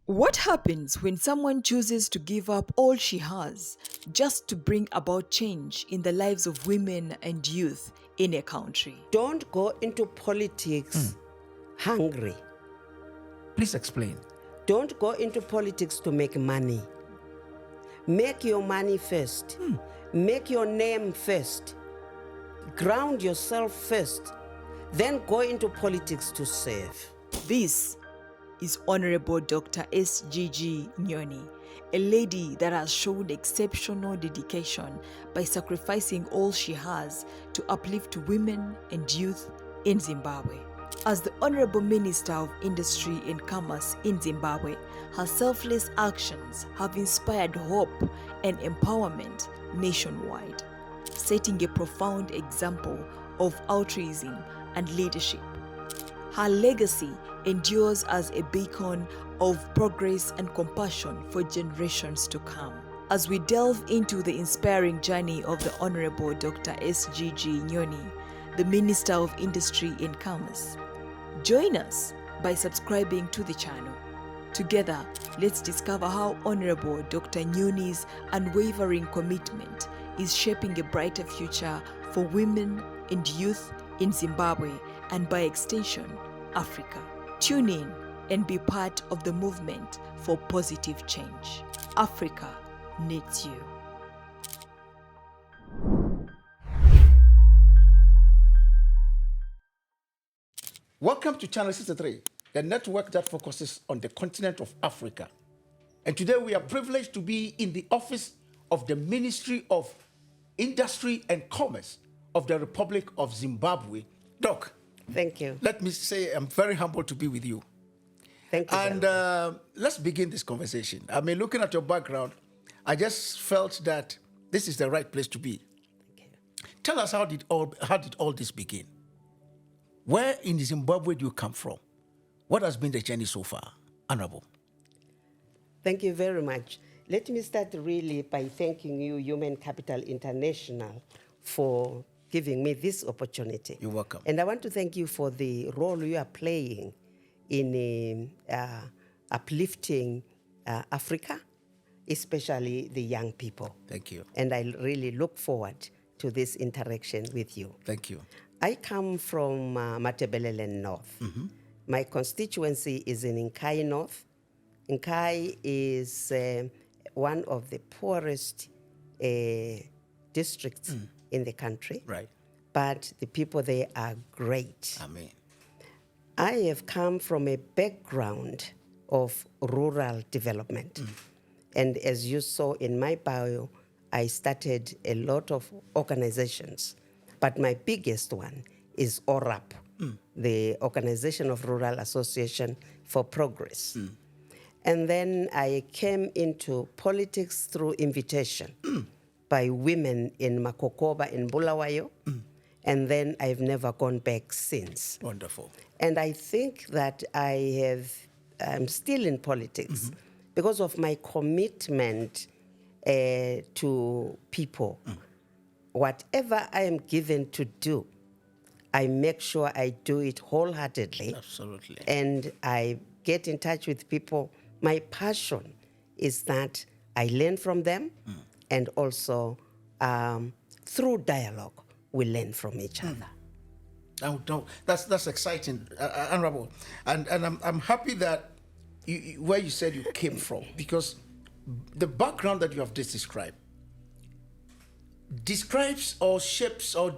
What happens when someone chooses to give up all she has just to bring about change in the lives of women and youth in a country? Don't go into politics hungry. Please explain. Don't go into politics to make money. Make your money first. Make your name first. Ground yourself first. Then go into politics to serve. This is Honorable Dr. SGG Nyoni, a lady that has shown exceptional dedication by sacrificing all she has to uplift women and youth in Zimbabwe. As the Honorable Minister of Industry and Commerce in Zimbabwe, her selfless actions have inspired hope and empowerment nationwide, setting a profound example of altruism and leadership. Her legacy endures as a beacon of progress and compassion for generations to come. As we delve into the inspiring journey of the Honorable Dr. SGG Nyoni, the Minister of Industry and Commerce, join us by subscribing to the channel. Together, let's discover how Honorable Dr. Nyoni's unwavering commitment is shaping a brighter future for women and youth in Zimbabwe and by extension, Africa. Tune in and be part of the movement for positive change. Africa needs you. Welcome to Channel 63, the network that focuses on the continent of Africa. And today we are privileged to be in the office of the Ministry of Industry and Commerce of the Republic of Zimbabwe. Doc, Thank you. let me say I'm very humbled to be with you. Thank you. And let's begin this conversation. I mean, looking at your background, I just felt that this is the right place to be. Thank you. Tell us, how did all this begin? Where in Zimbabwe do you come from? What has been the journey so far, Honorable? Thank you very much. Let me start really by thanking you, Human Capital International, for giving me this opportunity. You're welcome. And I want to thank you for the role you are playing in uplifting Africa, especially the young people. Thank you. And I really look forward to this interaction with you. Thank you. I come from Matebeleland North. My constituency is in Nkai North. Nkai is one of the poorest districts in the country. Right. But the people there are great. Amen. I have come from a background of rural development. And as you saw in my bio, I started a lot of organizations. But my biggest one is ORAP, the Organization of Rural Association for Progress. And then I came into politics through invitation by women in Makokoba in Bulawayo. And then I've never gone back since. Wonderful. And I think that I'm still in politics because of my commitment to people. Whatever I am given to do, I make sure I do it wholeheartedly. Absolutely. And I get in touch with people. My passion is that I learn from them, and also through dialogue, we learn from each other. No, that's exciting, Honorable. And I'm happy that where you said you came from, because the background that you have just describes or shapes or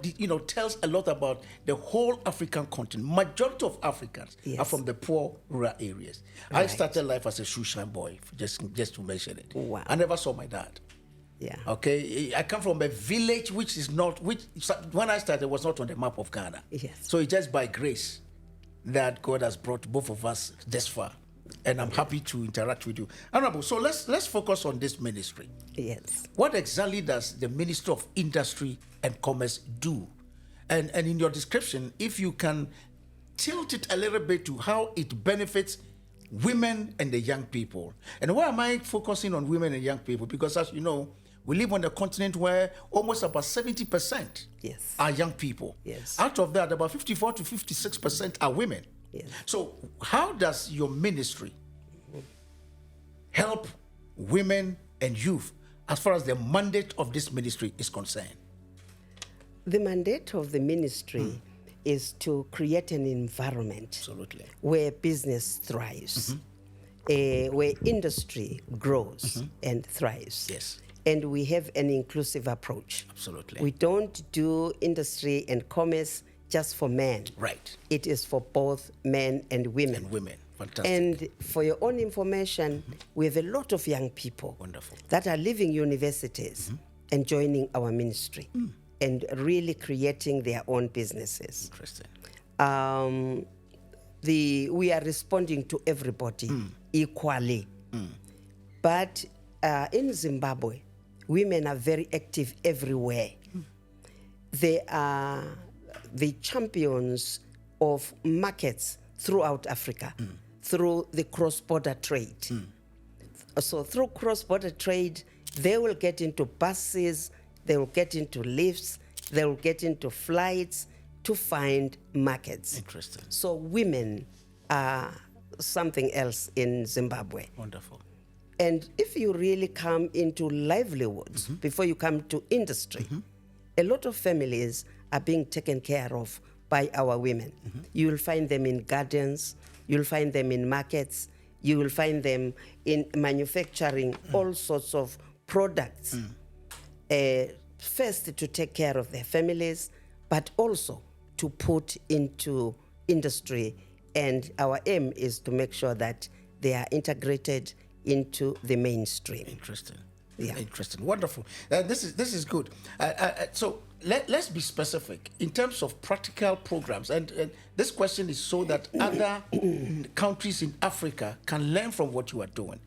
tells a lot about the whole African continent. Majority of Africans are from the poor rural areas. Right. I started life as a shoeshine boy, just to mention it. Wow. I never saw my dad. Yeah. Okay, I come from a village which when I started was not on the map of Ghana. Yes. So it's just by grace that God has brought both of us this far. And I'm happy to interact with you. Honorable, so let's focus on this ministry. Yes. What exactly does the Ministry of Industry and Commerce do? And in your description, if you can tilt it a little bit to how it benefits women and the young people. And why am I focusing on women and young people? Because as you know, we live on a continent where almost about 70% are young people. Yes. Out of that, about 54 to 56% are women. Yes. So how does your ministry help women and youth as far as the mandate of this ministry is concerned? The mandate of the ministry is to create an environment Absolutely. where business thrives, where industry grows and thrives. Yes. And we have an inclusive approach. Absolutely. We don't do industry and commerce just for men. Right. It is for both men and women. And women. Fantastic. And for your own information, we have a lot of young people Wonderful. that are leaving universities and joining our ministry and really creating their own businesses. Interesting. We are responding to everybody equally. But in Zimbabwe, women are very active everywhere. They are the champions of markets throughout Africa through the cross-border trade. So through cross-border trade, they will get into buses, they will get into lifts, they will get into flights to find markets. Interesting. So women are something else in Zimbabwe. Wonderful. And if you really come into livelihoods before you come to industry, a lot of families are being taken care of by our women. You will find them in gardens, you'll find them in markets, you will find them in manufacturing all sorts of products. First to take care of their families, but also to put into industry. And our aim is to make sure that they are integrated into the mainstream. Interesting. Yeah. Interesting. Wonderful. This is good. So let's be specific in terms of practical programs. And this question is so that other countries in Africa can learn from what you are doing.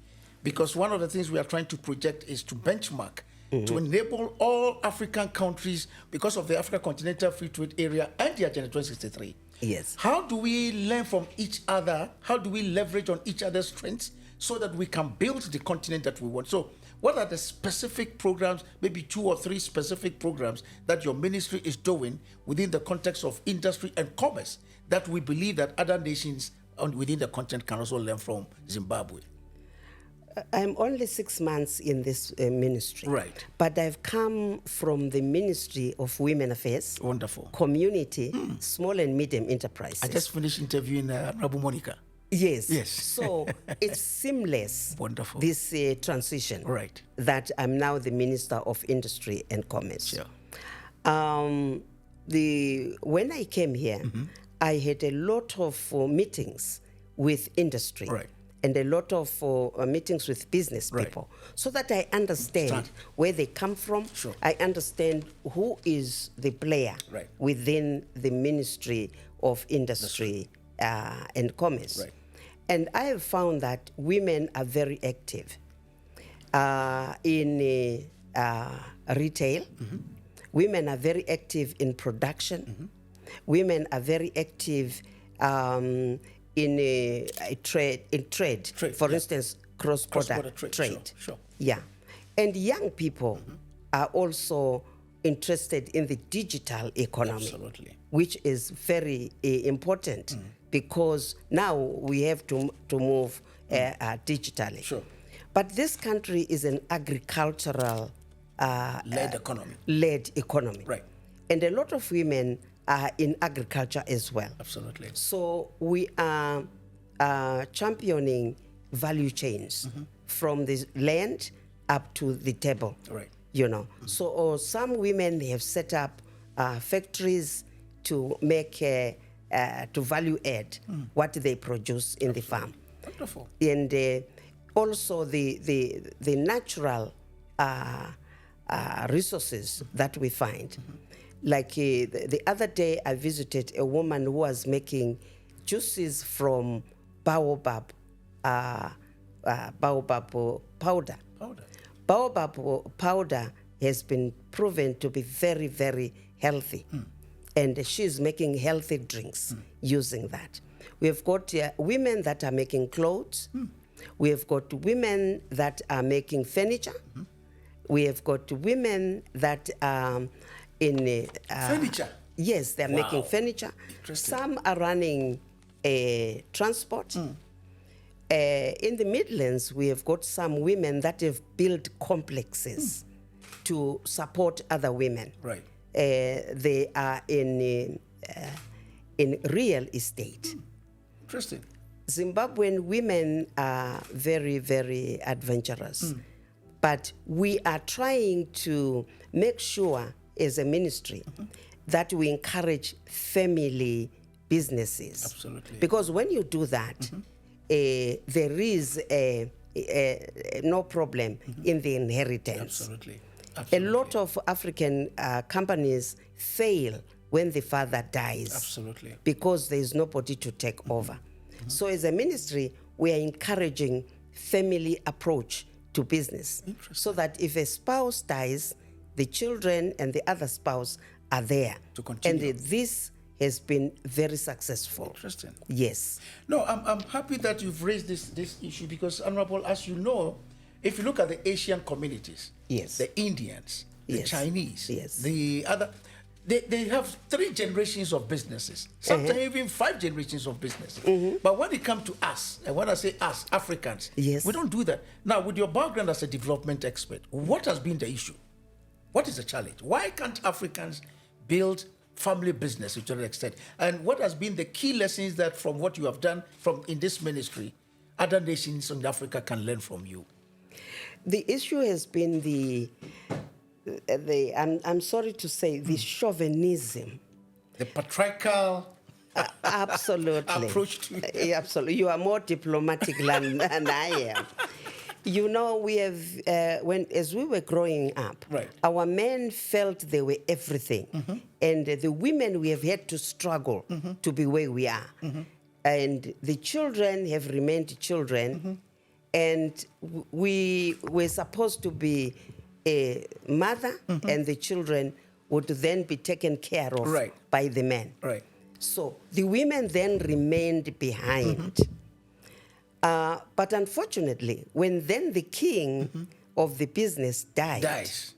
Because one of the things we are trying to project is to benchmark, to enable all African countries, because of the Africa Continental Free Trade Area and the Agenda 2063. Yes. How do we learn from each other? How do we leverage on each other's strengths so that we can build the continent that we want? So what are the specific programs, maybe 2 or 3 specific programs that your ministry is doing within the context of industry and commerce that we believe that other nations within the continent can also learn from Zimbabwe? I'm only 6 months in this ministry. Right. But I've come from the Ministry of Women Affairs. Wonderful. Community, small and medium enterprises. I just finished interviewing Rabu Monica. Yes. Yes. So it's seamless. Wonderful. This transition. Right. That I'm now the Minister of Industry and Commerce. Sure. When I came here, I had a lot of meetings with industry. Right. And a lot of meetings with business people, so that I understand where they come from. Sure. I understand who is the player within the Ministry of Industry and Commerce. Right. And I have found that women are very active in retail. Women are very active in production. Women are very active in trade. For instance, cross-border trade. Sure. Yeah. And young people are also interested in the digital economy. Absolutely. Which is very important because now we have to move digitally. Sure. But this country is an agricultural led economy. Right. And a lot of women are in agriculture as well. Absolutely. So we are championing value chains from the land up to the table. Right. You know. So some women, they have set up factories to make to value add what they produce in the farm. Wonderful. And also the natural resources that we find. Like the other day, I visited a woman who was making juices from baobab powder. Baobab powder has been proven to be very, very healthy. And she's making healthy drinks using that. We have got women that are making clothes. We have got women that are making furniture. We have got women that are in furniture. Yes, they're making furniture. Some are running transport. In the Midlands, we have got some women that have built complexes to support other women. Right. They are in real estate. Interesting. Zimbabwean women are very, very adventurous. But we are trying to make sure as a ministry that we encourage family businesses. Absolutely. Because when you do that, there is no problem in the inheritance. Absolutely. A lot of African companies fail when the father dies. Absolutely. Because there is nobody to take over. So as a ministry, we are encouraging family approach to business, so that if a spouse dies, the children and the other spouse are there to continue. And this has been very successful. Interesting. Yes. No, I'm happy that you've raised this issue, because, Honorable, as you know, if you look at the Asian communities, Yes. the Indians, the Yes. Chinese, Yes. the other, they have 3 generations of businesses, sometimes even 5 generations of business. But when it comes to us, and when I say us, Africans, Yes. we don't do that. Now, with your background as a development expert, what has been the issue? What is the challenge? Why can't Africans build family business to that extent? And what has been the key lessons that from what you have done in this ministry, other nations in Africa can learn from you? The issue has been I'm sorry to say, the chauvinism. The patriarchal Absolutely. approach to Absolutely. You are more diplomatic than I am. You know, we have, as we were growing up, Right. our men felt they were everything. And the women, we have had to struggle to be where we are. And the children have remained children. And we were supposed to be a mother, and the children would then be taken care of Right. by the men. Right. So the women then remained behind. But unfortunately, when then the king of the business dies,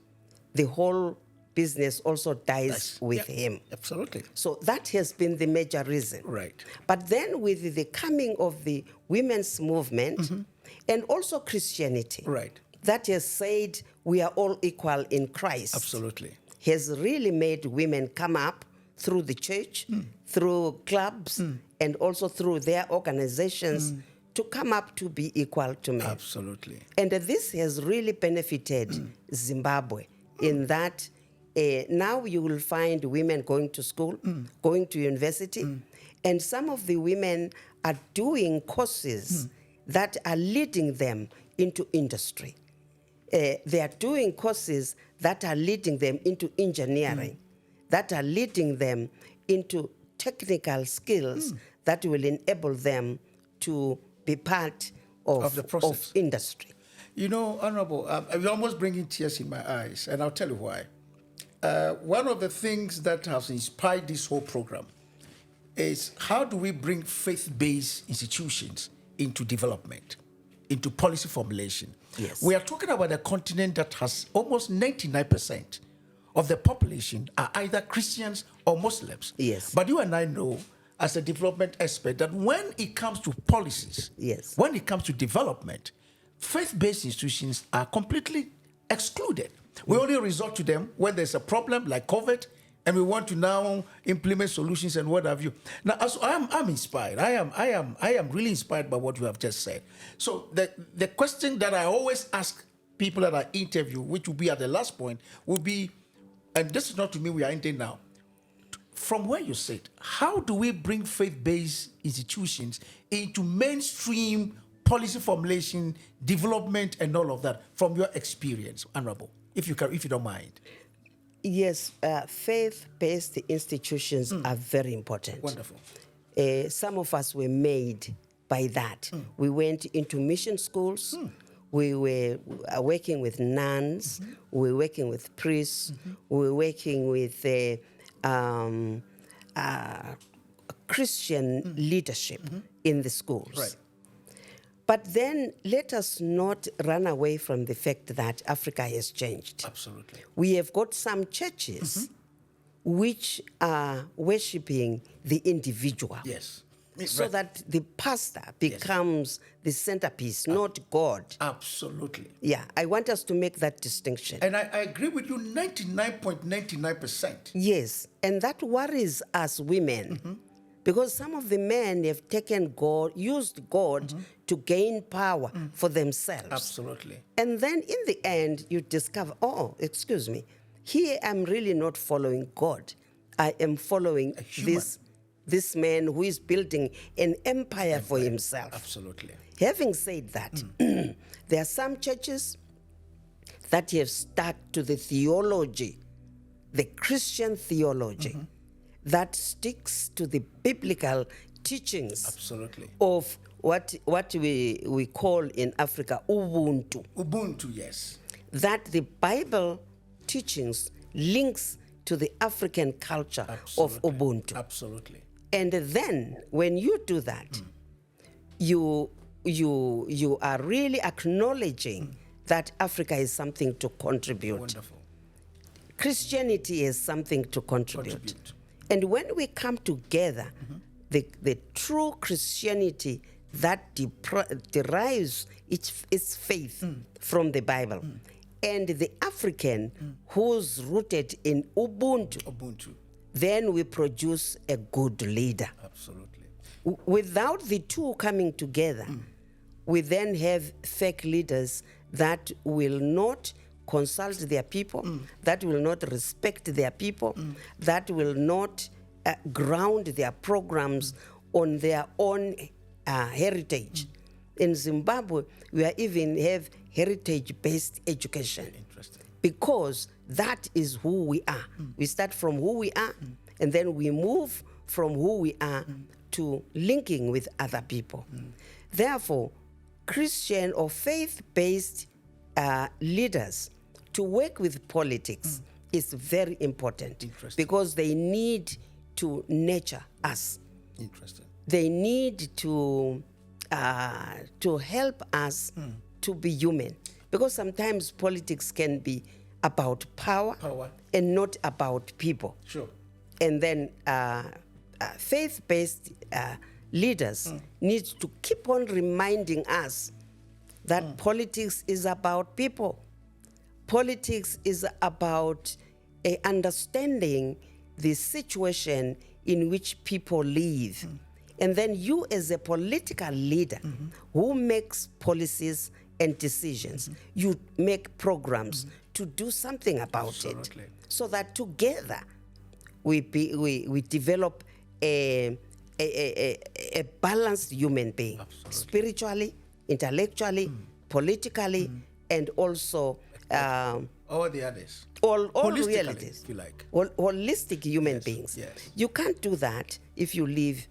the whole business also dies with him. Absolutely. So that has been the major reason. Right. But then with the coming of the women's movement and also Christianity, Right. that has said we are all equal in Christ, Absolutely. has really made women come up through the church, through clubs, and also through their organizations to come up to be equal to men. Absolutely. And this has really benefited Zimbabwe in that now you will find women going to school, going to university, and some of the women are doing courses that are leading them into industry. They are doing courses that are leading them into engineering, that are leading them into technical skills that will enable them to be part of the process. of industry. You know, Honorable, you're almost bringing tears in my eyes, and I'll tell you why. One of the things that has inspired this whole program is how do we bring faith-based institutions into development, into policy formulation? Yes. We are talking about a continent that has almost 99% of the population are either Christians or Muslims. Yes. But you and I know, as a development expert, that when it comes to policies, Yes. when it comes to development, faith-based institutions are completely excluded. We only resort to them when there's a problem like COVID, and we want to now implement solutions and what have you. Now, as I'm inspired. I am really inspired by what you have just said. So the question that I always ask people that I interview, which will be at the last point, will be, and this is not to me, we are ending now. From where you sit, how do we bring faith-based institutions into mainstream policy formulation, development, and all of that from your experience, Honorable, if you don't mind? Yes, faith-based institutions are very important. Wonderful. Some of us were made by that. We went into mission schools. We were working with nuns. We were working with priests. We were working with Christian leadership in the schools. Right. But then let us not run away from the fact that Africa has changed. Absolutely. We have got some churches which are worshipping the individual. Yes. so Right. that the pastor becomes the centerpiece, not God. Absolutely. Yeah, I want us to make that distinction. And I agree with you 99.99%. Yes, and that worries us women because some of the men have taken God, used God to gain power for themselves. Absolutely. And then in the end, you discover, oh, excuse me, here I'm really not following God. I am following human. this man who is building an empire for himself. Absolutely. Having said that, there are some churches that have stuck to the theology, the Christian theology, that sticks to the biblical teachings Absolutely. of what we call in Africa UBUNTU. Ubuntu, yes. That the Bible teachings links to the African culture of Ubuntu. Absolutely. And then when you do that, you are really acknowledging that Africa is something to contribute. Wonderful. Christianity is something to contribute. And when we come together, the true Christianity that derives its faith from the Bible, and the African who's rooted in Ubuntu, then we produce a good leader. Absolutely. Without the two coming together, we then have fake leaders that will not consult their people, that will not respect their people, that will not ground their programs on their own heritage. In Zimbabwe, we even have heritage-based education. Interesting. Because that is who we are. We start from who we are, and then we move from who we are to linking with other people. Therefore, Christian or faith-based leaders to work with politics is very important because they need to nurture us. Interesting. They need to help us to be human, because sometimes politics can be about power and not about people. Sure. And then faith-based leaders need to keep on reminding us that politics is about people. Politics is about understanding the situation in which people live. And then you as a political leader who makes policies and decisions, you make programs to do something about it, so that together we develop a balanced human being, spiritually, intellectually, politically, and also all the others. All Holistically, realities. if you like. Holistic human beings. Yes. You can't do that if you leave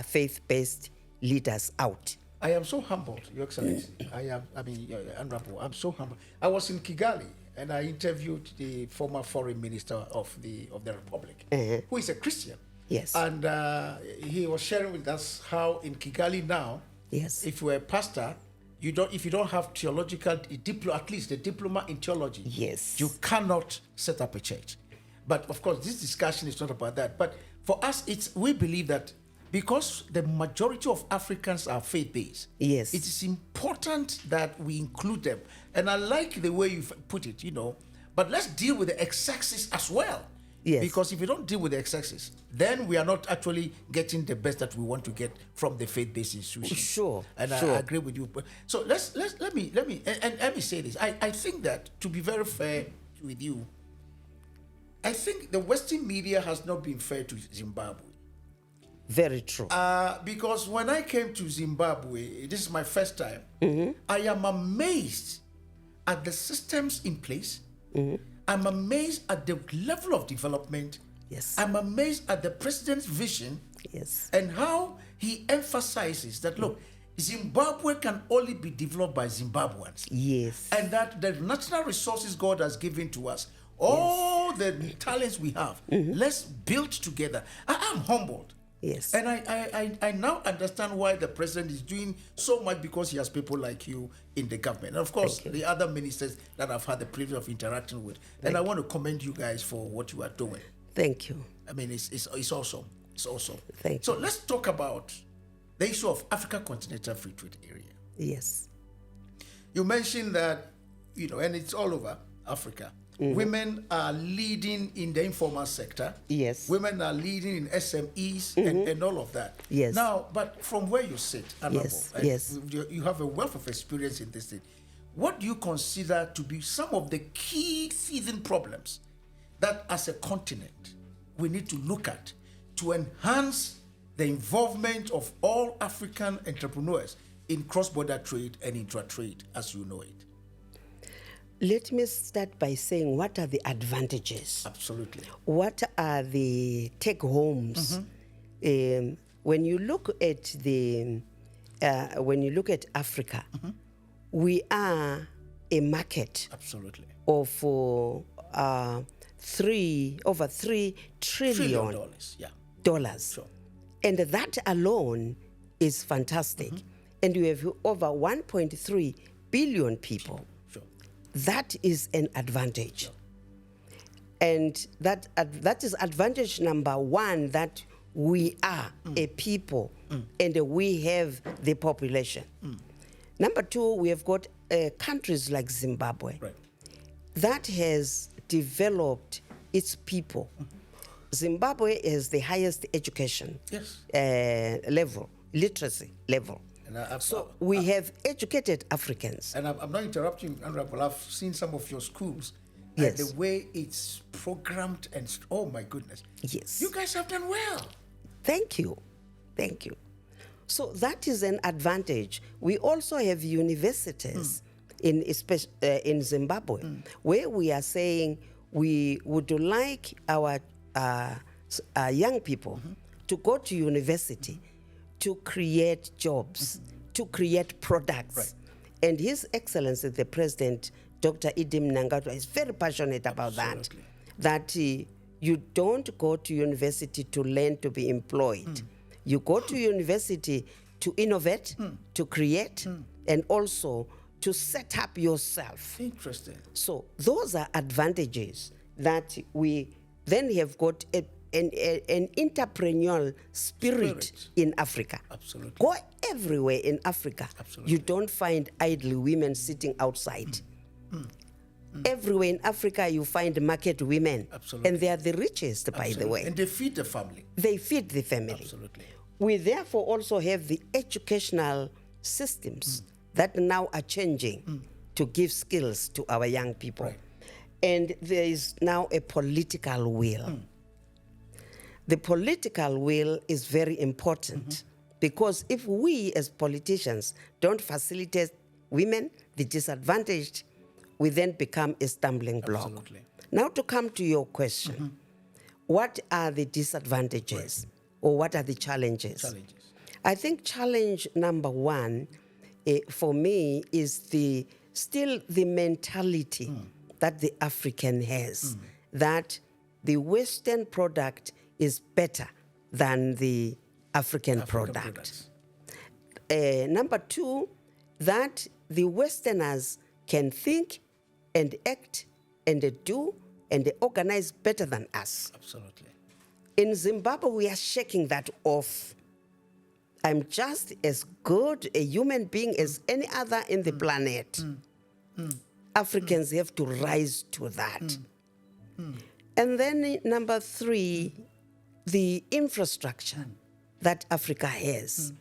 faith-based leaders out. I am so humbled, Your Excellency. Honorable, I'm so humbled. I was in Kigali and I interviewed the former foreign minister of the Republic, who is a Christian. Yes. And he was sharing with us how in Kigali now, Yes. if you're a pastor, if you don't have theological, at least a diploma in theology, Yes. you cannot set up a church. But of course, this discussion is not about that. But for us, we believe that because the majority of Africans are faith-based, Yes. it is important that we include them. And I like the way you put it, but let's deal with the excesses as well. Yes. Because if we don't deal with the excesses, then we are not actually getting the best that we want to get from the faith-based institutions. Sure. And sure. I agree with you. So let me say this. I think that, to be very fair with you, I think the Western media has not been fair to Zimbabwe. Very true. Because when I came to Zimbabwe, this is my first time, I am amazed at the systems in place. I'm amazed at the level of development. Yes. I'm amazed at the president's vision. Yes. And how he emphasizes that, look, Zimbabwe can only be developed by Zimbabweans. Yes. And that the natural resources God has given to us, all the talents we have, let's build together. I am humbled. Yes. And I now understand why the president is doing so much, because he has people like you in the government. And of course, the other ministers that I've had the privilege of interacting with. And I want to commend you guys for what you are doing. Thank you. I mean, it's awesome. It's awesome. Thank So let's talk about the issue of Africa Continental Free Trade Area. Yes. You mentioned that, and it's all over Africa. Women are leading in the informal sector. Yes. Women are leading in SMEs and all of that. Yes. Now, but from where you sit, Honorable, Yes. you have a wealth of experience in this thing. What do you consider to be some of the key feeding problems that as a continent we need to look at to enhance the involvement of all African entrepreneurs in cross-border trade and intra-trade as you know it? Let me start by saying, what are the advantages? Absolutely. What are the take-homes? When you look at Africa, we are a market Absolutely. of over $3 trillion. Yeah. Sure. And that alone is fantastic. And we have over 1.3 billion people. Sure. That is an advantage. And that is advantage number one, that we are a people and we have the population. Number two, we have got countries like Zimbabwe that has developed its people. Zimbabwe is the highest education level, literacy level. So we have educated Africans. And I'm not interrupting, Honorable. I've seen some of your schools. Yes. And the way it's programmed and, oh my goodness. Yes. You guys have done well. Thank you. Thank you. So that is an advantage. We also have universities in Zimbabwe where we are saying we would like our young people to go to university to create jobs, to create products. And His Excellency, the President, Dr. Idim Nangatwa, is very passionate about that you don't go to university to learn to be employed. You go to university to innovate, to create, and also to set up yourself. Interesting. So those are advantages that we then have got an entrepreneurial spirit in Africa. Absolutely. Go everywhere in Africa. Absolutely. You don't find idle women sitting outside. Everywhere in Africa you find market women. Absolutely. And they are the richest, by the way. And they feed the family. They feed the family. Absolutely. We therefore also have the educational systems that now are changing to give skills to our young people. Right. And there is now a political will. The political will is very important because if we as politicians don't facilitate women, the disadvantaged, we then become a stumbling block. Absolutely. Now to come to your question, what are the disadvantages or what are the challenges? I think challenge number one for me is still the mentality that the African has, that the Western product is better than the African product. Number two, that the Westerners can think and act and do and organize better than us. Absolutely. In Zimbabwe, we are shaking that off. I'm just as good a human being as any other in the planet. Africans have to rise to that. And then number three, the infrastructure that Africa has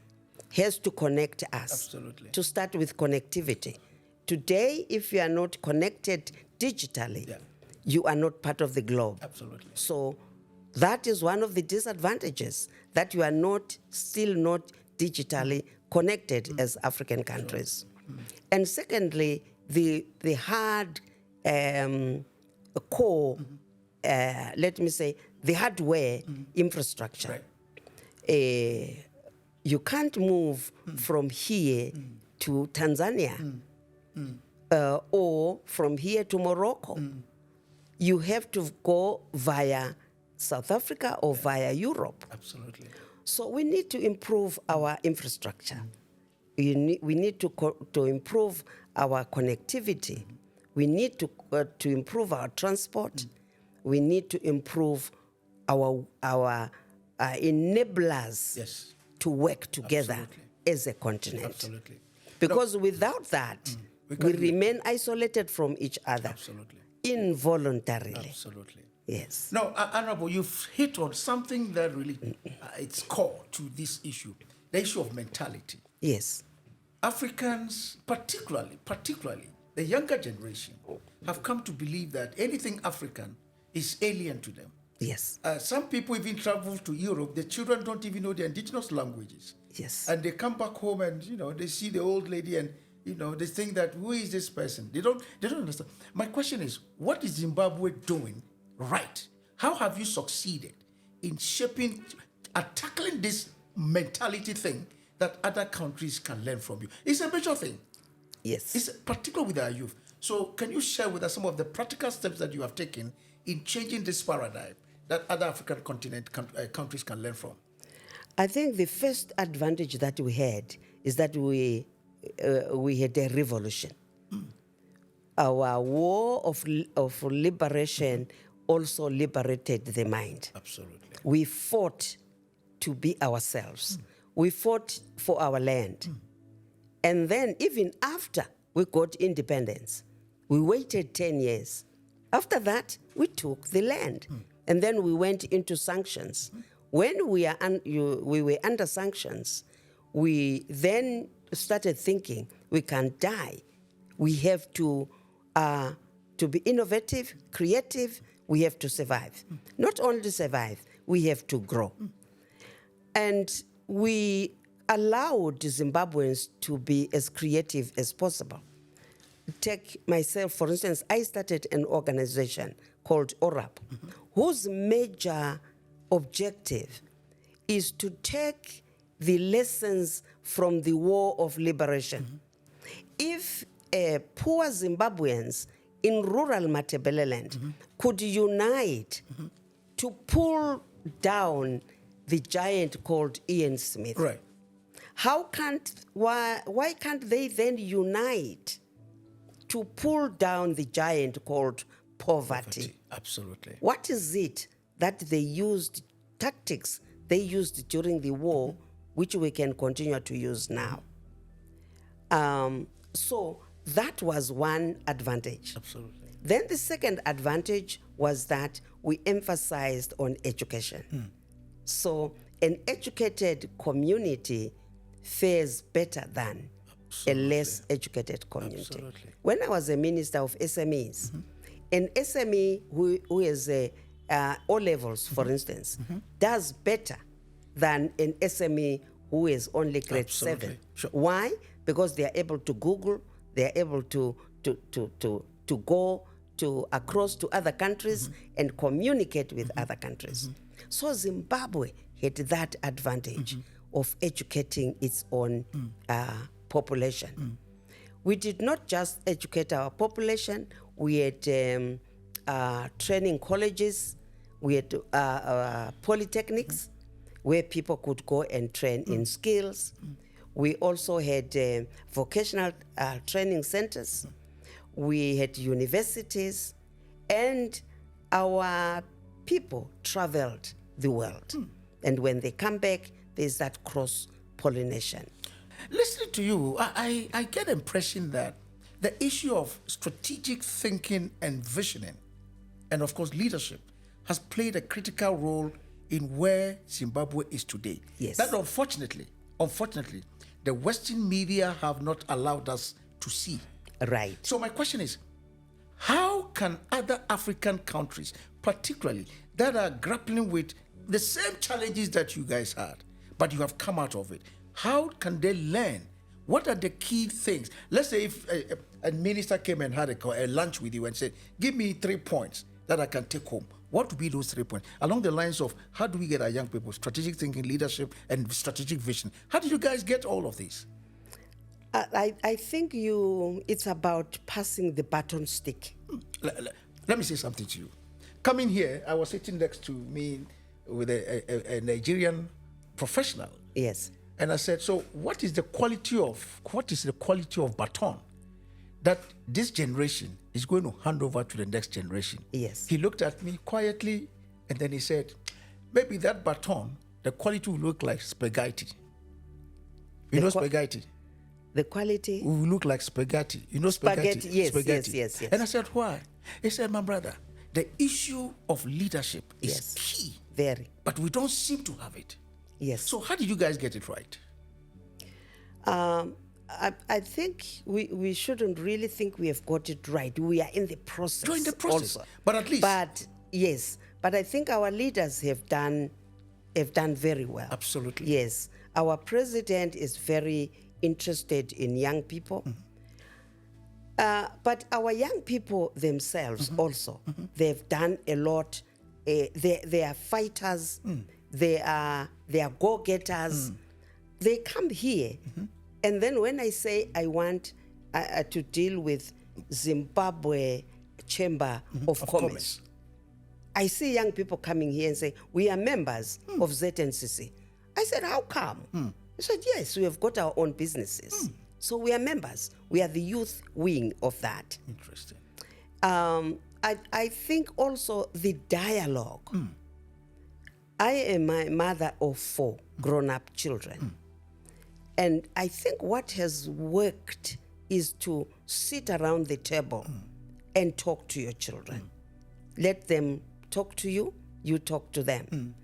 to connect us. Absolutely. To start with connectivity. Today, if you are not connected digitally, you are not part of the globe. Absolutely. So that is one of the disadvantages, that you are still not digitally connected as African countries. And secondly, the hard core, let me say, the hardware infrastructure. You can't move from here to Tanzania or from here to Morocco. You have to go via South Africa or via Europe. Absolutely. So we need to improve our infrastructure. We need to improve our connectivity. We need to improve our transport. We need to improve our enablers to work together Absolutely. as a continent. Absolutely. Because without that, we remain isolated from each other. Absolutely. Involuntarily. Absolutely. Yes. Now, Honorable, you've hit on something that really, it's core to this issue, the issue of mentality. Yes. Africans, particularly the younger generation, have come to believe that anything African is alien to them. Yes. Some people even travel to Europe. The children don't even know the indigenous languages. Yes. And they come back home and, they see the old lady and, they think that, who is this person? They don't understand. My question is, what is Zimbabwe doing right? How have you succeeded in shaping and tackling this mentality thing that other countries can learn from you? It's a major thing. Yes. It's particular with our youth. So can you share with us some of the practical steps that you have taken in changing this paradigm that other African countries can learn from? I think the first advantage that we had is that we had a revolution. Our war of liberation also liberated the mind. Absolutely. We fought to be ourselves. We fought for our land. And then even after we got independence, we waited 10 years. After that, we took the land. And then we went into sanctions. When we were under sanctions, we then started thinking we can't die. We have to be innovative, creative. We have to survive. Not only survive, we have to grow. And we allowed Zimbabweans to be as creative as possible. Take myself, for instance, I started an organization called ORAP, whose major objective is to take the lessons from the war of liberation. If poor Zimbabweans in rural Matabeleland could unite to pull down the giant called Ian Smith, Right. why can't they then unite to pull down the giant called poverty? Absolutely. What is it that they used, tactics they used during the war, which we can continue to use now? So that was one advantage. Absolutely. Then the second advantage was that we emphasized on education. So an educated community fares better than a less educated community. Absolutely. When I was a minister of SMEs, an SME who is O levels, for instance, does better than an SME who is only grade Absolutely. 7. Sure. Why? Because they are able to Google, they are able to go across to other countries and communicate with other countries. So Zimbabwe had that advantage of educating its own population. We did not just educate our population, we had training colleges, we had polytechnics where people could go and train in skills. We also had vocational training centers. We had universities, and our people traveled the world. And when they come back, there's that cross-pollination. Listening to you, I get the impression that the issue of strategic thinking and visioning, and of course leadership, has played a critical role in where Zimbabwe is today. Yes. That unfortunately, the Western media have not allowed us to see. Right. So my question is, how can other African countries, particularly that are grappling with the same challenges that you guys had, but you have come out of it, how can they learn? What are the key things? Let's say if a minister came and had a lunch with you and said, give me 3 points that I can take home. What would be those 3 points? Along the lines of, how do we get our young people strategic thinking, leadership, and strategic vision? How did you guys get all of these? I think it's about passing the baton stick. Let me say something to you. Coming here, I was sitting next to me with a Nigerian professional. Yes. And I said, so what is the quality of baton that this generation is going to hand over to the next generation? Yes. He looked at me quietly and then he said, maybe that baton, the quality will look like spaghetti. You know spaghetti? The quality? We look like spaghetti. You know spaghetti? Yes. And I said, why? He said, my brother, the issue of leadership is key. Very. But we don't seem to have it. Yes. So how did you guys get it right? I think we shouldn't really think we have got it right. We are in the process. You're in the process. Also. But at least. But yes. But I think our leaders have done very well. Absolutely. Yes. Our president is very interested in young people. But our young people themselves also, they've done a lot. They are fighters. They are go-getters. They come here. And then when I say I want to deal with Zimbabwe Chamber of Commerce, I see young people coming here and say, we are members of ZNCC. I said, how come? He said, yes, we have got our own businesses. So we are members. We are the youth wing of that. Interesting. I think also the dialogue. I am a mother of 4 grown-up children. And I think what has worked is to sit around the table and talk to your children. Let them talk to you, you talk to them.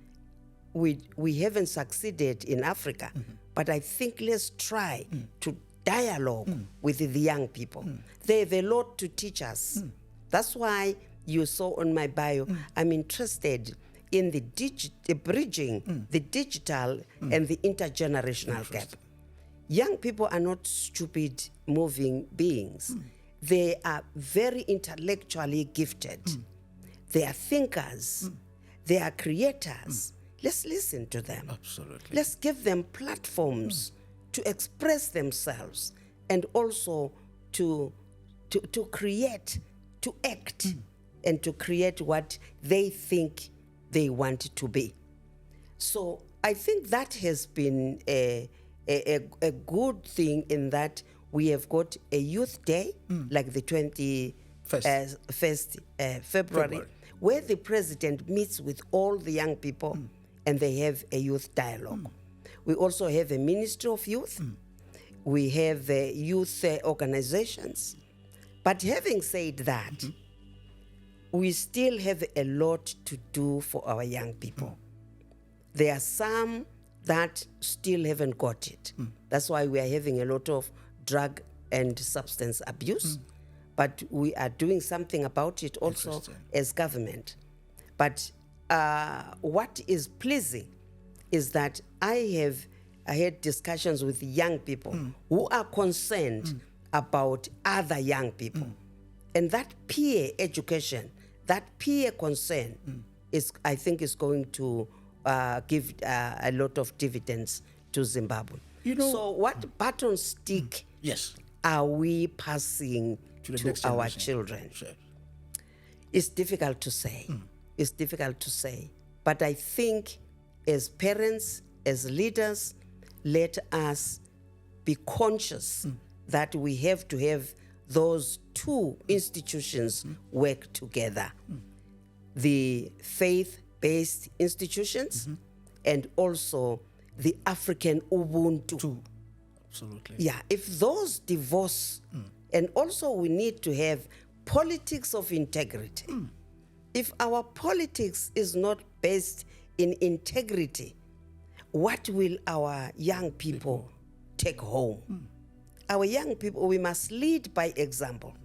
We haven't succeeded in Africa, but I think let's try to dialogue with the young people. They have a lot to teach us. That's why you saw on my bio, I'm interested in the bridging the digital and the intergenerational gap. Young people are not stupid moving beings. They are very intellectually gifted. They are thinkers. They are creators. Let's listen to them. Absolutely. Let's give them platforms to express themselves and also to create, to act, and to create what they think they want to be. So I think that has been a good thing in that we have got a youth day, like the 21st February, where the president meets with all the young people and they have a youth dialogue. We also have a Ministry of Youth. We have youth organizations. But having said that, we still have a lot to do for our young people. There are some that still haven't got it. That's why we are having a lot of drug and substance abuse. But we are doing something about it also as government. But what is pleasing is that I had discussions with young people who are concerned about other young people. And that peer education, that peer concern is, I think, is going to give a lot of dividends to Zimbabwe. So what baton stick are we passing to our children? Sure. It's difficult to say. It's difficult to say. But I think as parents, as leaders, let us be conscious that we have to have those two institutions work together. The faith-based institutions and also the African UBUNTU. Absolutely. Yeah, if those divorce, and also we need to have politics of integrity. If our politics is not based in integrity, what will our young people take home? Our young people, we must lead by example.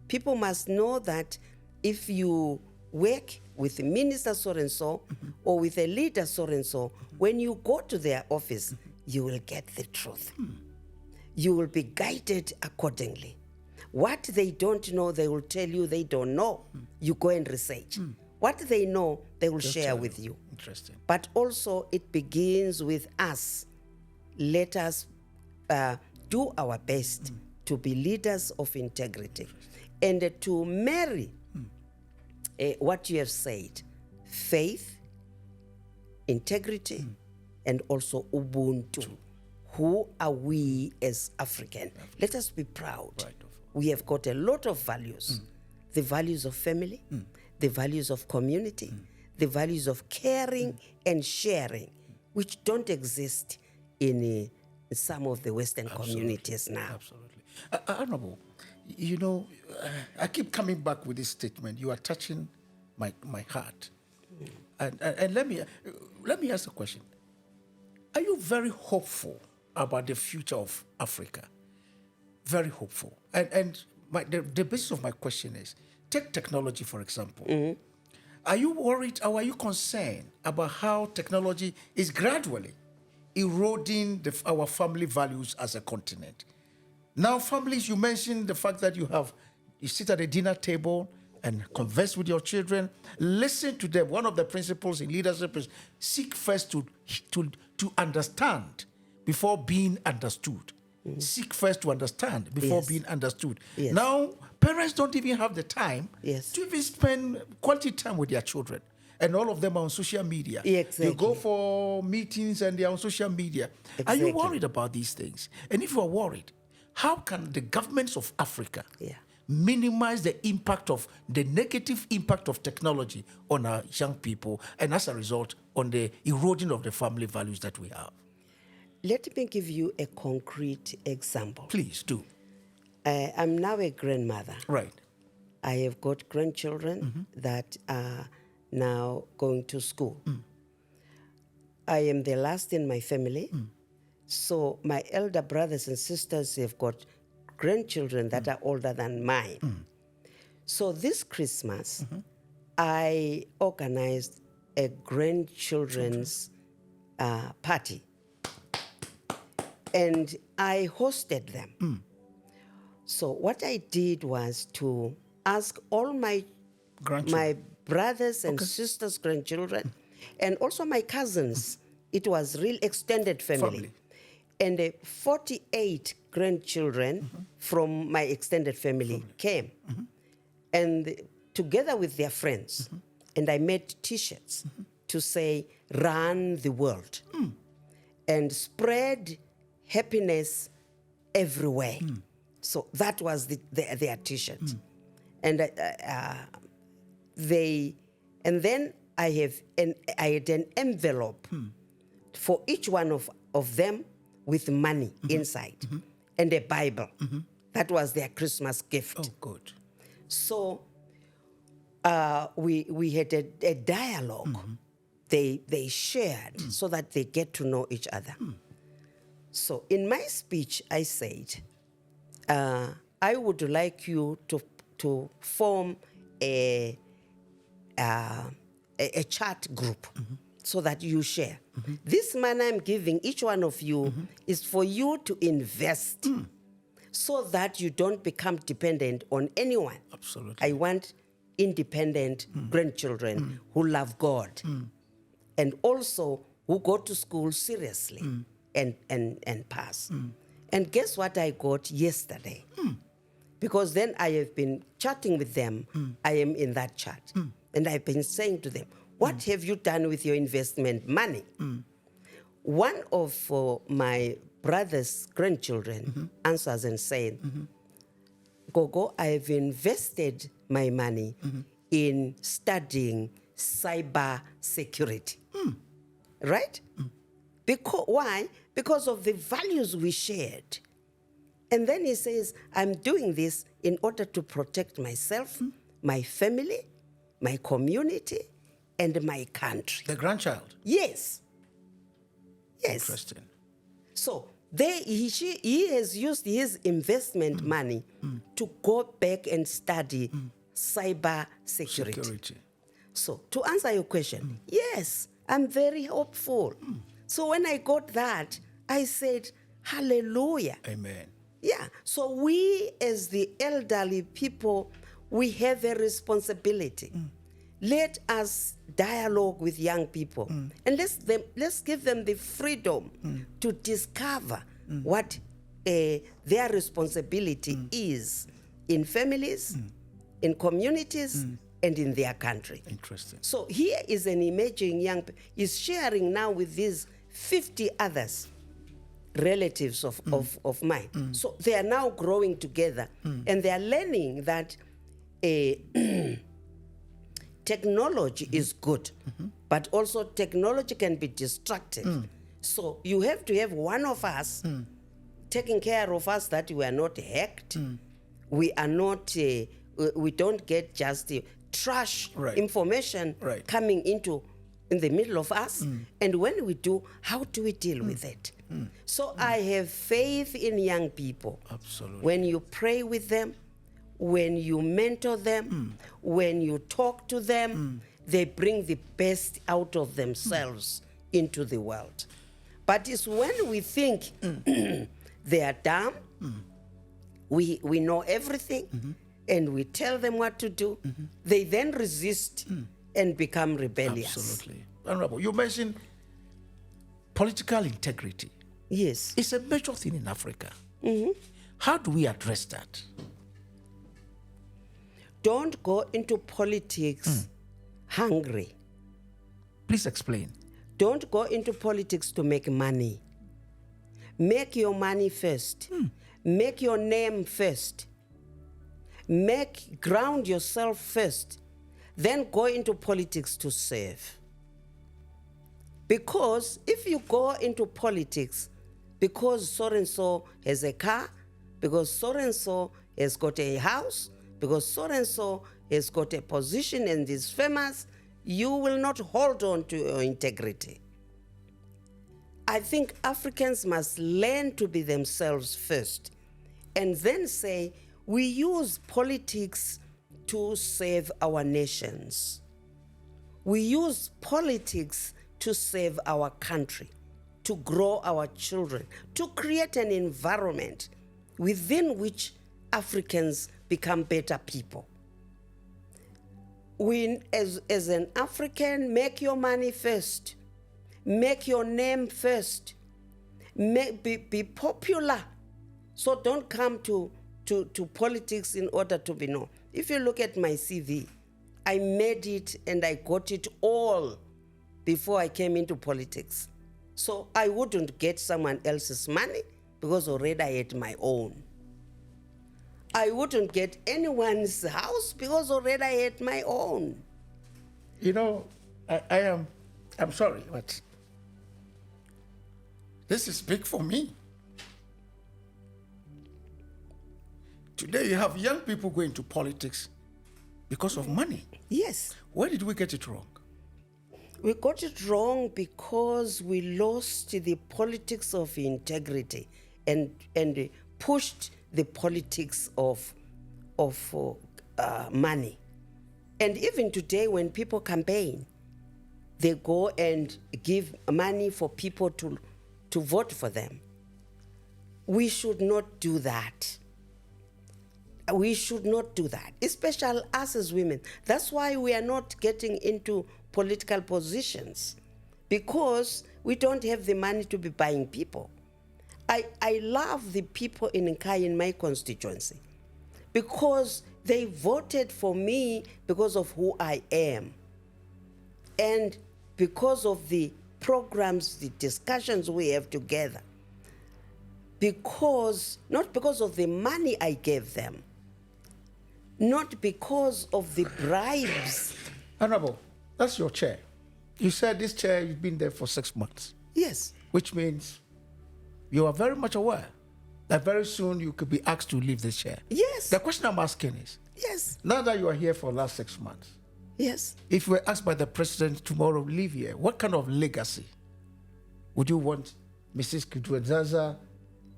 People must know that if you work with a minister so-and-so or with a leader so-and-so, when you go to their office, you will get the truth. You will be guided accordingly. What they don't know, they will tell you they don't know. You go and research. What they know, they will share with you. Interesting. But also it begins with us. Let us do our best to be leaders of integrity and to marry what you have said, faith, integrity, and also Ubuntu. Who are we as African? Let us be proud. Right. We have got a lot of values. The values of family, the values of community, the values of caring and sharing, which don't exist in some of the Western communities now. Absolutely. Honorable, you know, I keep coming back with this statement. You are touching my heart. And let me ask a question. Are you very hopeful about the future of Africa? Very hopeful. And the basis of my question is, take technology, for example. Are you worried or are you concerned about how technology is gradually eroding our family values as a continent? Now, families, you mentioned the fact that you sit at a dinner table and converse with your children, listen to them. One of the principles in leadership is seek first to understand before being understood. Seek first to understand before being understood. Yes. Now, parents don't even have the time Yes. to even spend quality time with their children. And all of them are on social media. Exactly. You go for meetings and they're on social media. Are you Exactly. worried about these things? And if you are worried, how can the governments of Africa minimize the negative impact of technology on our young people, and as a result, on the eroding of the family values that we have? Let me give you a concrete example. Please do. I'm now a grandmother. Right. I have got grandchildren that are now going to school. I am the last in my family. So my elder brothers and sisters have got grandchildren that are older than mine. So this Christmas, I organized a grandchildren's party. And I hosted them. So what I did was to ask all my brothers and sisters' grandchildren, and also my cousins. It was real extended family. And 48 grandchildren from my extended family came, and together with their friends. And I made T-shirts to say, "Run the world," and spread happiness everywhere. So that was their T-shirt. And then I had an envelope for each one of them with money inside and a Bible. That was their Christmas gift. Oh, good. So we had a dialogue. They shared so that they get to know each other. So in my speech, I said, I would like you to form a chat group so that you share. This money I'm giving each one of you is for you to invest so that you don't become dependent on anyone. Absolutely. I want independent grandchildren who love God and also who go to school seriously and pass. And guess what I got yesterday? Because then I have been chatting with them. I am in that chat. And I've been saying to them, what have you done with your investment money? One of my brother's grandchildren answers and said, Gogo, I've invested my money in studying cyber security. Right? Why? Because of the values we shared. And then he says, I'm doing this in order to protect myself, my family, my community, and my country. The grandchild? Yes. Yes. Interesting. So he has used his investment money to go back and study cyber security. So to answer your question, yes, I'm very hopeful. So when I got that, I said, hallelujah. Amen. Yeah. So we as the elderly people, we have a responsibility. Let us dialogue with young people and let's give them the freedom to discover what their responsibility is in families, in communities, and in their country. Interesting. So here is an emerging young person. He's sharing now with these 50 others, relatives of mine. So they are now growing together and they are learning that technology is good, but also technology can be destructive. So you have to have one of us taking care of us, that we are not hacked. We are not, we don't get just trash Right. information Right. coming in the middle of us. And when we do, how do we deal with it? So I have faith in young people. Absolutely. When you pray with them, when you mentor them, when you talk to them, they bring the best out of themselves into the world. But it's when we think they are dumb, we know everything, and we tell them what to do, they then resist and become rebellious. Absolutely. Honorable, you mentioned political integrity. Yes. It's a major thing in Africa. How do we address that? Don't go into politics hungry. Please explain. Don't go into politics to make money. Make your money first. Make your name first. Ground yourself first. Then go into politics to serve. Because if you go into politics because so-and-so has a car, because so-and-so has got a house, because so-and-so has got a position and is famous, you will not hold on to your integrity. I think Africans must learn to be themselves first and then say, we use politics to save our nations. We use politics to save our country, to grow our children, to create an environment within which Africans become better people. As an African, make your money first. Make your name first. Be popular. So don't come to politics in order to be known. If you look at my CV, I made it and I got it all before I came into politics. So I wouldn't get someone else's money because already I had my own. I wouldn't get anyone's house because already I had my own. You know, I'm sorry, but this is big for me. Today you have young people going to politics because of money. Yes. Where did we get it wrong? We got it wrong because we lost the politics of integrity and pushed the politics of money. And even today, when people campaign, they go and give money for people to vote for them. We should not do that. We should not do that, especially us as women. That's why we are not getting into political positions, because we don't have the money to be buying people. I love the people in Nkai, in my constituency, because they voted for me because of who I am and because of the programs, the discussions we have together. Not because of the money I gave them, not because of the bribes. Honorable, that's your chair. You said this chair, you've been there for 6 months. Yes. Which means you are very much aware that very soon you could be asked to leave this chair. Yes. The question I'm asking is, Yes. now that you are here for the last 6 months, Yes. if you were asked by the president tomorrow to leave here, what kind of legacy would you want Mrs. Kudwezaza,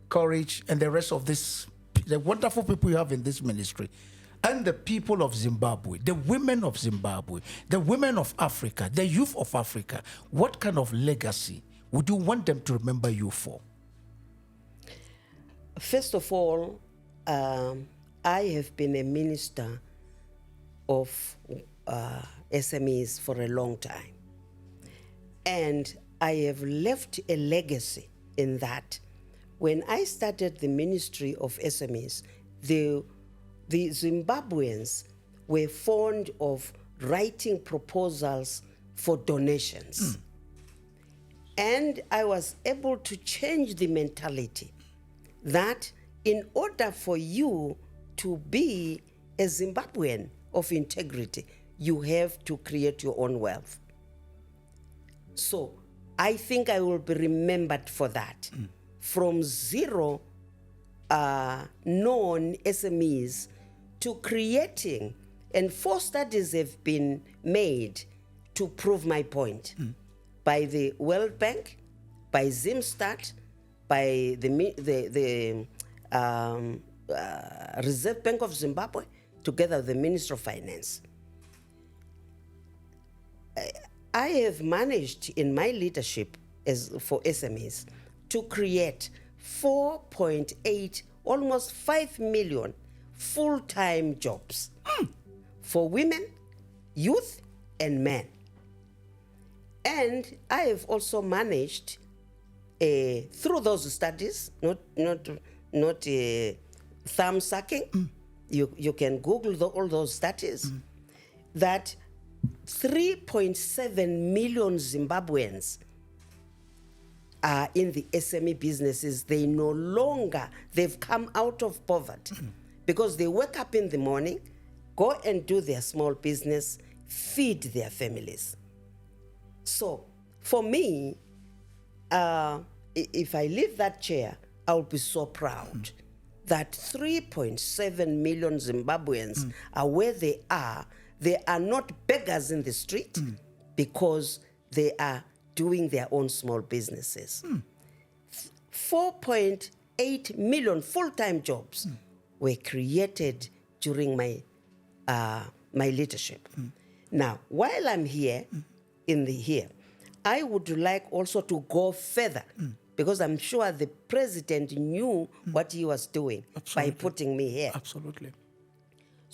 Courage, and the rest of the wonderful people you have in this ministry, and the people of Zimbabwe, the women of Zimbabwe, the women of Africa, the youth of Africa, what kind of legacy would you want them to remember you for? First of all, I have been a minister of SMEs for a long time. And I have left a legacy in that. When I started the Ministry of SMEs, the Zimbabweans were fond of writing proposals for donations. And I was able to change the mentality that in order for you to be a Zimbabwean of integrity, you have to create your own wealth. So I think I will be remembered for that. From zero known SMEs to creating, and 4 studies have been made to prove my point by the World Bank, by Zimstat, by the Reserve Bank of Zimbabwe, together with the Ministry of Finance. I have managed in my leadership for SMEs to create 4.8, almost 5 million full-time jobs for women, youth, and men. And I have also managed, through those studies, not thumb sucking, you can Google all those studies, that 3.7 million Zimbabweans are in the SME businesses. They've come out of poverty because they wake up in the morning, go and do their small business, feed their families. So for me, if I leave that chair, I'll be so proud that 3.7 million Zimbabweans are where they are. They are not beggars in the street because they are doing their own small businesses. 4.8 million full-time jobs were created during my leadership. Now, while I'm here, I would like also to go further because I'm sure the president knew what he was doing by putting me here. Absolutely.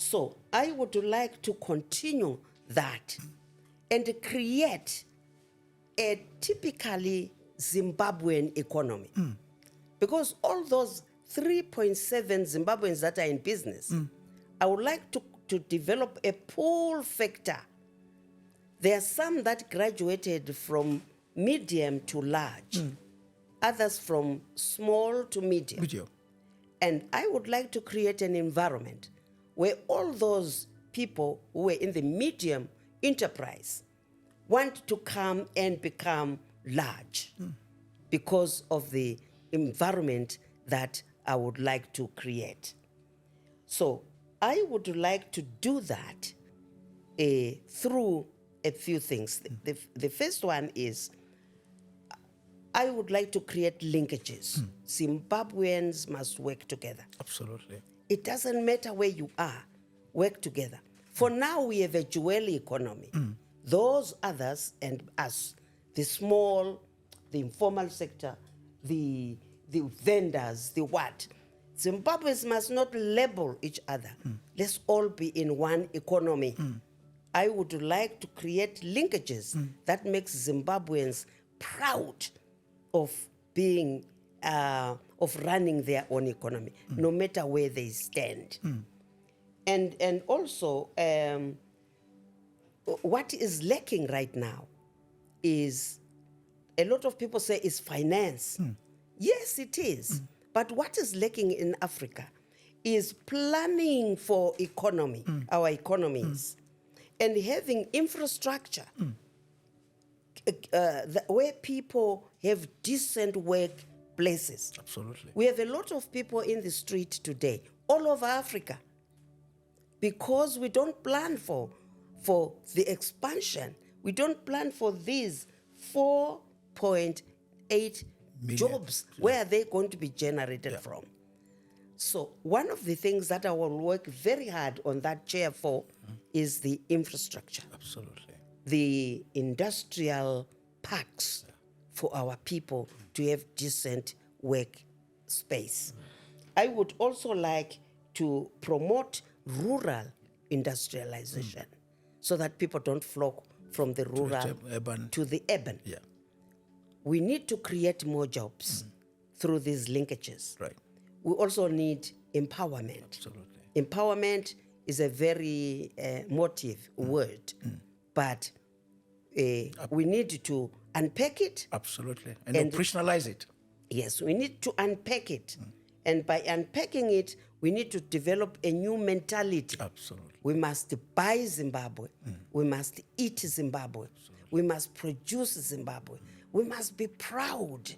So I would like to continue that and create a typically Zimbabwean economy. Because all those 3.7 Zimbabweans that are in business, I would like to develop a pull factor. There are some that graduated from medium to large, others from small to medium. And I would like to create an environment where all those people who were in the medium enterprise want to come and become large because of the environment that I would like to create. So I would like to do that through a few things. The first one is I would like to create linkages. Zimbabweans must work together. Absolutely. It doesn't matter where you are, work together. For now, we have a jewel economy. Those others and us, the small, the informal sector, the vendors, the what. Zimbabweans must not label each other. Let's all be in one economy. I would like to create linkages that makes Zimbabweans proud of being of running their own economy, no matter where they stand. And also, what is lacking right now is, a lot of people say it's finance. Yes, it is. But what is lacking in Africa is planning for economy, our economies, and having infrastructure where people have decent workplaces. Absolutely. We have a lot of people in the street today, all over Africa, because we don't plan for the expansion. We don't plan for these 4.8 jobs. Where are they going to be generated from? So one of the things that I will work very hard on that chair for is the infrastructure. Absolutely. The industrial parks for our people to have decent work space. I would also like to promote rural industrialization so that people don't flock from the rural to the urban. Yeah. We need to create more jobs through these linkages. Right. We also need empowerment. Absolutely. Empowerment is a very motive word, but we need to unpack it. Absolutely. And operationalize it. Yes, we need to unpack it. And by unpacking it, we need to develop a new mentality. Absolutely. We must buy Zimbabwe. We must eat Zimbabwe. We must produce Zimbabwe. We must be proud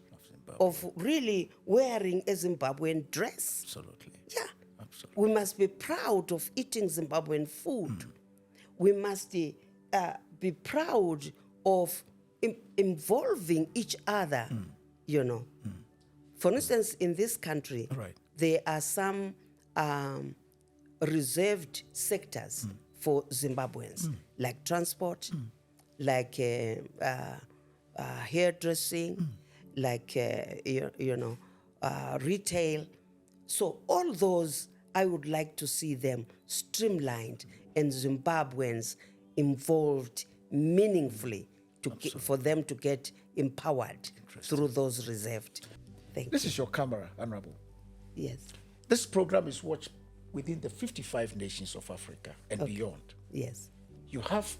of really wearing a Zimbabwean dress. Absolutely. Yeah. Absolutely. We must be proud of eating Zimbabwean food. We must be proud of involving each other, you know. For instance, in this country, Right. there are some reserved sectors for Zimbabweans, like transport, like hairdressing, like, retail. So all those, I would like to see them streamlined and Zimbabweans involved meaningfully for them to get empowered through those reserved. Thank This you. is your camera, Honorable. Yes, This program is watched within the 55 nations of Africa and beyond. yes, You have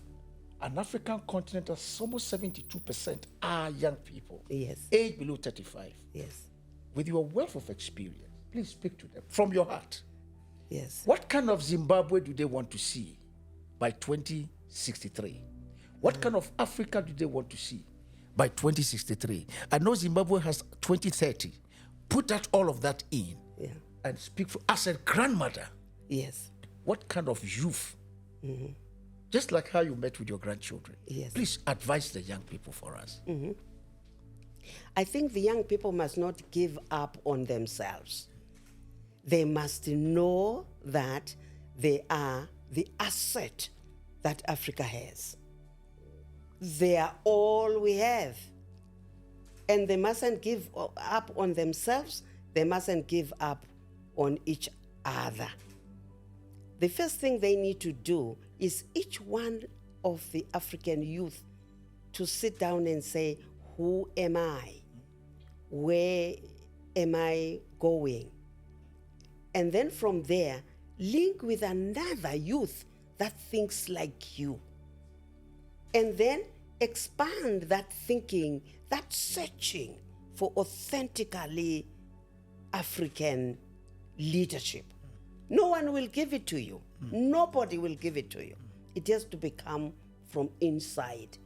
an African continent that's almost 72% are young people, yes, age below 35. yes, With your wealth of experience, please speak to them from your heart. yes. What kind of Zimbabwe do they want to see by 2063? What kind of Africa do they want to see by 2063? I know Zimbabwe has 2030. Put that all of that in and speak for as a grandmother. Yes, What kind of youth? Just like how you met with your grandchildren. Yes. Please advise the young people for us. I think the young people must not give up on themselves. They must know that they are the asset that Africa has. They are all we have. And they mustn't give up on themselves. They mustn't give up on each other. The first thing they need to do is each one of the African youth to sit down and say, who am I? Where am I going? And then from there, link with another youth that thinks like you. And then expand that thinking, that searching for authentically African leadership. No one will give it to you. Nobody will give it to you. It has to become from inside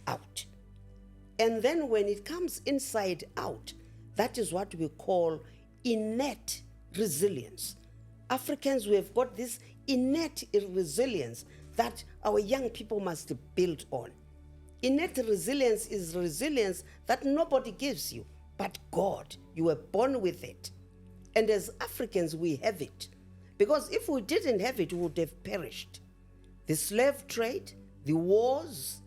out. And then when it comes inside out, that is what we call innate resilience. Africans, we have got this innate resilience that our young people must build on. Innate resilience is resilience that nobody gives you, but God. You were born with it. And as Africans, we have it. Because if we didn't have it, we would have perished. The slave trade, the wars,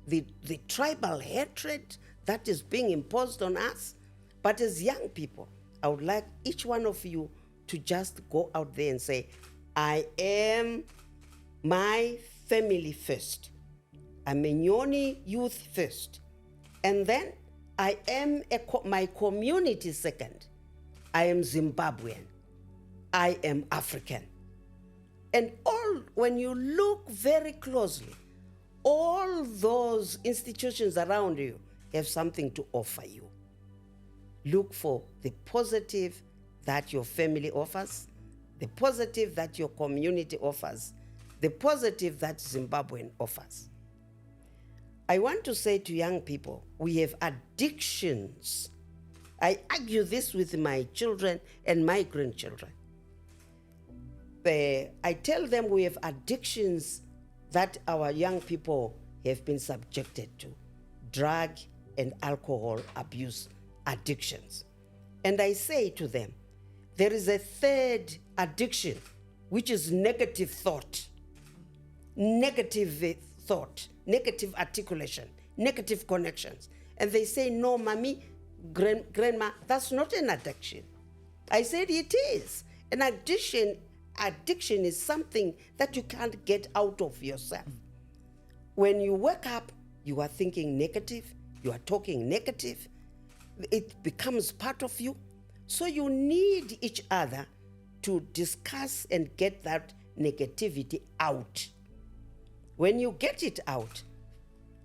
the tribal hatred that is being imposed on us. But as young people, I would like each one of you to just go out there and say, I am my family first. I'm a Nyoni youth first. And then I am my community second. I am Zimbabwean. I am African. And when you look very closely, all those institutions around you have something to offer you. Look for the positive that your family offers, the positive that your community offers, the positive that Zimbabwean offers. I want to say to young people, we have addictions. I argue this with my children and my grandchildren. I tell them we have addictions that our young people have been subjected to, drug and alcohol abuse addictions. And I say to them, there is a third addiction, which is negative thought, negative articulation, negative connections. And they say, no, mommy, grandma, that's not an addiction. I said it is. An addiction is something that you can't get out of yourself. When you wake up, you are thinking negative, you are talking negative, it becomes part of you. So you need each other to discuss and get that negativity out. When you get it out,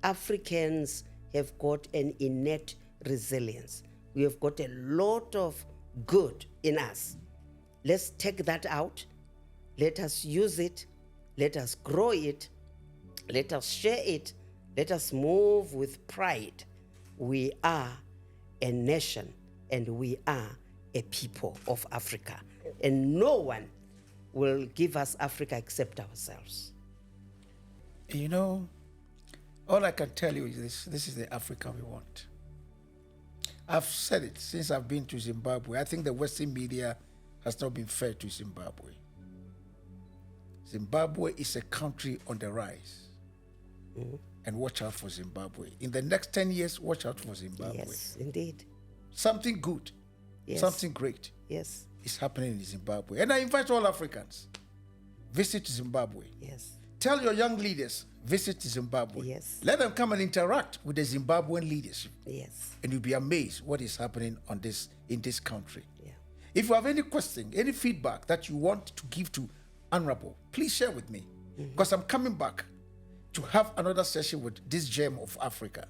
Africans have got an innate resilience. We have got a lot of good in us. Let's take that out. Let us use it. Let us grow it. Let us share it. Let us move with pride we are a nation and we are a people of Africa. And no one will give us Africa except ourselves. You know, all I can tell you is this is the Africa we want. I've said it since I've been to Zimbabwe. I think the Western media has not been fair to Zimbabwe. Zimbabwe is a country on the rise. And watch out for Zimbabwe. In the next 10 years, watch out for Zimbabwe. Yes, indeed. Something good, Yes. something great Yes, is happening in Zimbabwe. And I invite all Africans, visit Zimbabwe. yes, Tell your young leaders, visit Zimbabwe. Yes. Let them come and interact with the Zimbabwean leadership. yes. And you'll be amazed what is happening in this country. Yeah. If you have any question, any feedback that you want to give to Honorable, please share with me. Because I'm coming back to have another session with this gem of Africa.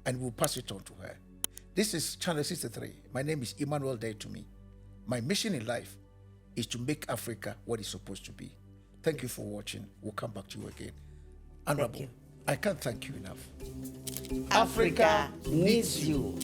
And we'll pass it on to her. This is Channel 63. My name is Emmanuel Dei-Tumi. My mission in life is to make Africa what it's supposed to be. Thank you for watching. We'll come back to you again. Honorable, you. I can't thank you enough. Africa needs you.